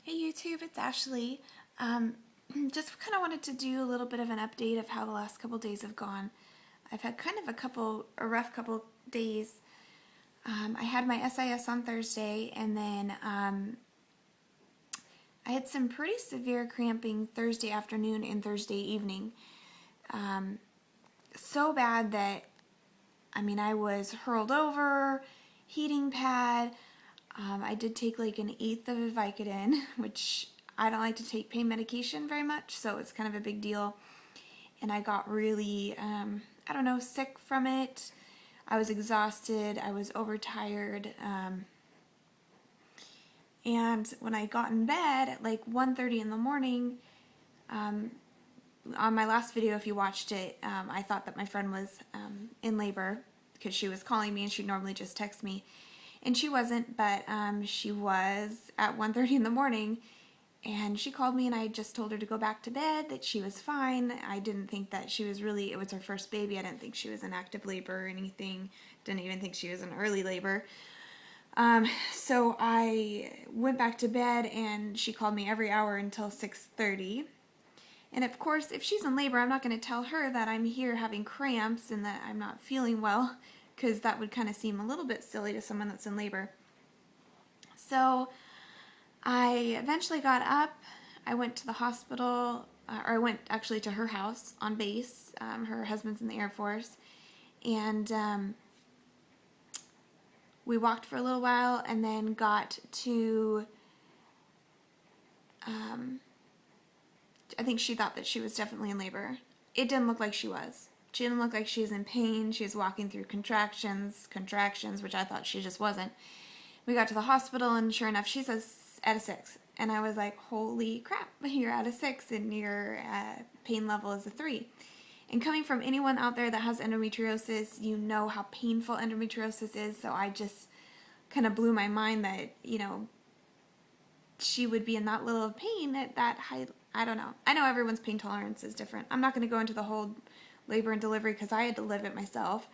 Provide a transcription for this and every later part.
Hey YouTube, it's Ashley. Just kind of wanted to do a little bit of an update of how the last couple days have gone. I've had kind of a rough couple days. I had my SIS on Thursday, and then I had some pretty severe cramping Thursday afternoon and Thursday evening. So bad that, I was hurled over, heating pad. I did take like an eighth of Vicodin, which I don't like to take pain medication very much, so it's kind of a big deal. And I got really, sick from it. I was exhausted. I was overtired. And when I got in bed at like 1:30 in the morning, on my last video, if you watched it, I thought that my friend was in labor because she was calling me and she'd normally just text me. And she wasn't, but she was at 1:30 in the morning, and she called me, and I just told her to go back to bed, that she was fine. I didn't think that she was really, it was her first baby. I didn't think she was in active labor or anything. Didn't even think she was in early labor. So I went back to bed, and she called me every hour until 6:30. And of course, if she's in labor, I'm not going to tell her that I'm here having cramps and that I'm not feeling well, because that would kind of seem a little bit silly to someone that's in labor. So I eventually got up. I went to the hospital, or I went actually to her house on base. Her husband's in the Air Force. And we walked for a little while and then got to, I think she thought that she was definitely in labor. It didn't look like she was. She didn't look like she was in pain. She was walking through contractions, which I thought she just wasn't. We got to the hospital, and sure enough, she's at a 6. And I was like, holy crap, you're at a 6 and your pain level is a 3. And coming from anyone out there that has endometriosis, you know how painful endometriosis is. So I just kind of blew my mind that, she would be in that little of pain at that high. I don't know. I know everyone's pain tolerance is different. I'm not going to go into the whole labor and delivery because I had to live it myself.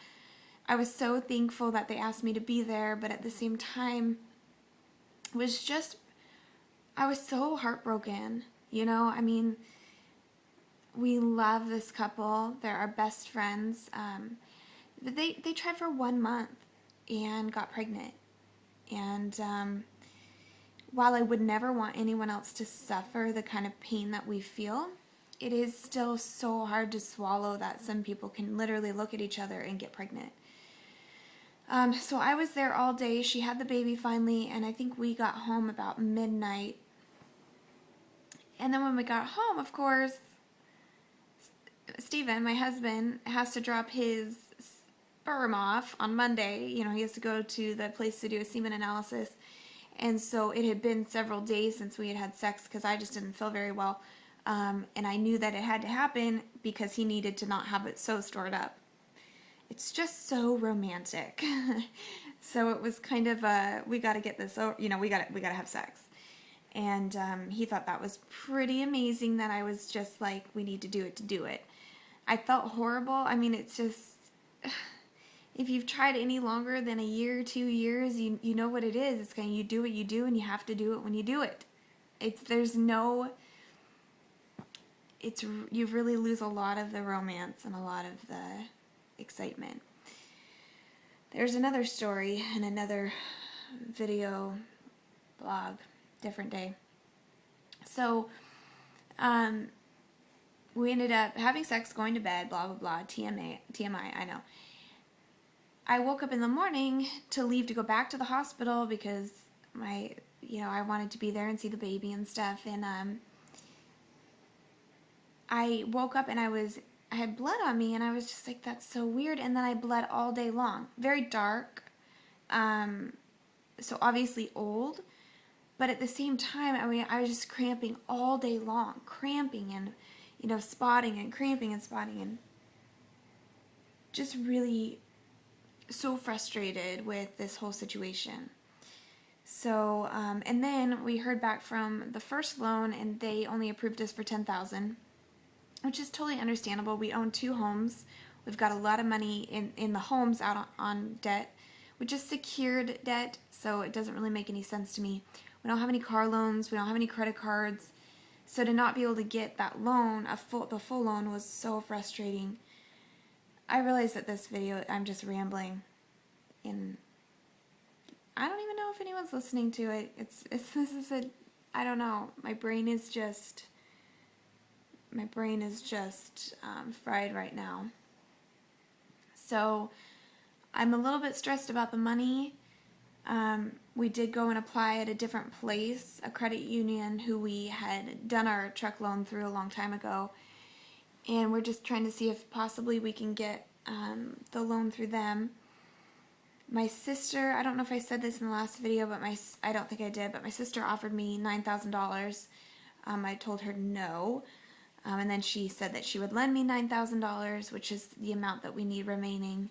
I was so thankful that they asked me to be there, but at the same time, I was so heartbroken. We love this couple. They're our best friends. They tried for 1 month and got pregnant. And while I would never want anyone else to suffer the kind of pain that we feel, it is still so hard to swallow that some people can literally look at each other and get pregnant. So I was there all day. She had the baby finally, and I think we got home about midnight. And then when we got home, of course, Steven, my husband, has to drop his sperm off on Monday. He has to go to the place to do a semen analysis. And so it had been several days since we had had sex because I just didn't feel very well. And I knew that it had to happen because he needed to not have it so stored up. It's just so romantic. So it was kind of we got to get this over, we got to have sex. And he thought that was pretty amazing that I was just like, we need to do it to do it. I felt horrible. It's just, if you've tried any longer than a year, 2 years, you know what it is. It's kind of, you do what you do, and you have to do it when you do it. You really lose a lot of the romance and a lot of the excitement. There's another story in another video blog, different day. So, we ended up having sex, going to bed, blah, blah, blah, TMI, I know. I woke up in the morning to leave to go back to the hospital because I wanted to be there and see the baby and stuff. And I woke up and I had blood on me, and I was just like, that's so weird. And then I bled all day long. Very dark. So obviously old. But at the same time, I was just cramping all day long. Cramping and, spotting and cramping and spotting. And just really so frustrated with this whole situation. So, and then we heard back from the first loan, and they only approved us for $10,000, which is totally understandable. We own 2 homes. We've got a lot of money in the homes out on debt, which is secured debt, so it doesn't really make any sense to me. We don't have any car loans. We don't have any credit cards. So to not be able to get that loan, the full loan, was so frustrating. I realize that this video, I'm just rambling, and I don't even know if anyone's listening to it. I don't know. My brain is just fried right now. So I'm a little bit stressed about the money. We did go and apply at a different place, a credit union who we had done our truck loan through a long time ago. And we're just trying to see if possibly we can get the loan through them. My sister, I don't know if I said this in the last video, but I don't think I did, but my sister offered me $9,000. I told her no. And then she said that she would lend me $9,000, which is the amount that we need remaining.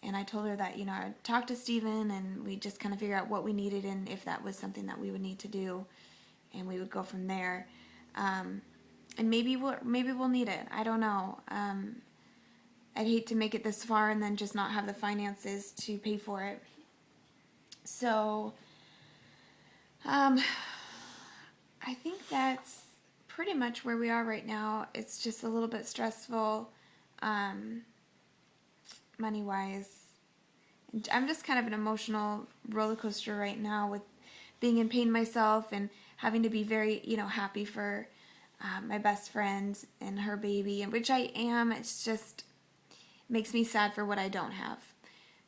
And I told her that, I'd talk to Steven and we'd just kind of figure out what we needed and if that was something that we would need to do. And we would go from there. And maybe we'll need it. I don't know. I'd hate to make it this far and then just not have the finances to pay for it. So, I think that's pretty much where we are right now. It's just a little bit stressful, money-wise. I'm just kind of an emotional roller coaster right now with being in pain myself and having to be very, happy for my best friend and her baby, and which I am. It's just makes me sad for what I don't have.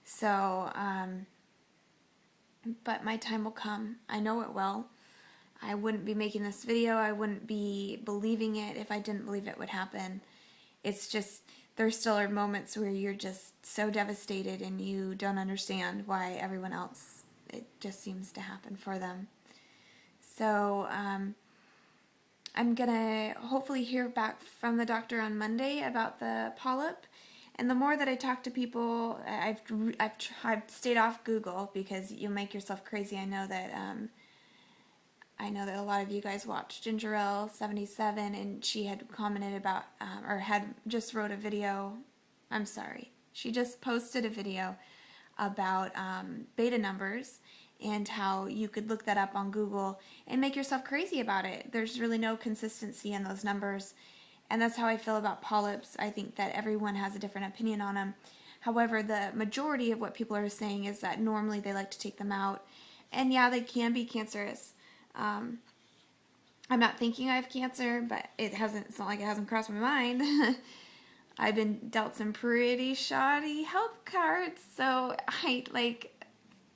So, but my time will come. I know it will. I wouldn't be making this video. I wouldn't be believing it if I didn't believe it would happen. It's just, there still are moments where you're just so devastated and you don't understand why everyone else, it just seems to happen for them. So, I'm going to hopefully hear back from the doctor on Monday about the polyp. And the more that I talk to people, I've stayed off Google because you'll make yourself crazy. I know that a lot of you guys watched Gingerelle77, and she had commented about, or had just wrote a video. I'm sorry. She just posted a video about beta numbers and how you could look that up on Google and make yourself crazy about it. There's really no consistency in those numbers. And that's how I feel about polyps. I think that everyone has a different opinion on them. However, the majority of what people are saying is that normally they like to take them out. And yeah, they can be cancerous. I'm not thinking I have cancer, but it's not like it hasn't crossed my mind. I've been dealt some pretty shoddy health cards, so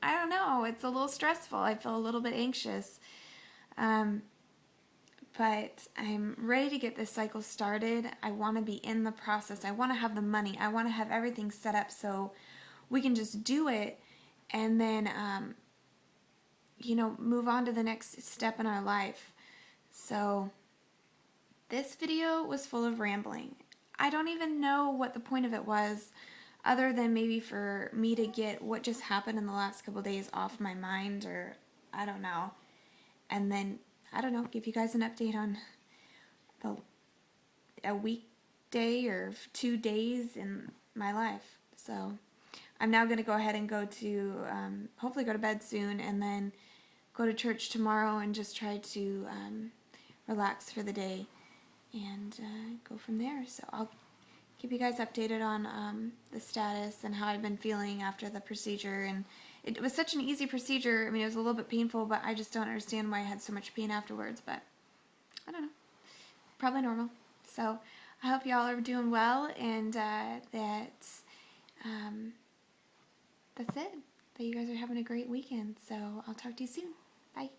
I don't know, it's a little stressful. I feel a little bit anxious. But I'm ready to get this cycle started. I want to be in the process. I want to have the money. I want to have everything set up so we can just do it and then, move on to the next step in our life. So this video was full of rambling. I don't even know what the point of it was, other than maybe for me to get what just happened in the last couple days off my mind, or I don't know. And then give you guys an update on a weekday or 2 days in my life. So I'm now going to go ahead and go to, hopefully go to bed soon, and then go to church tomorrow and just try to relax for the day and go from there. So I'll keep you guys updated on the status and how I've been feeling after the procedure. And it was such an easy procedure. I mean, it was a little bit painful, but I just don't understand why I had so much pain afterwards. But I don't know. Probably normal. So I hope y'all are doing well, and that's it. That you guys are having a great weekend. So I'll talk to you soon. Bye.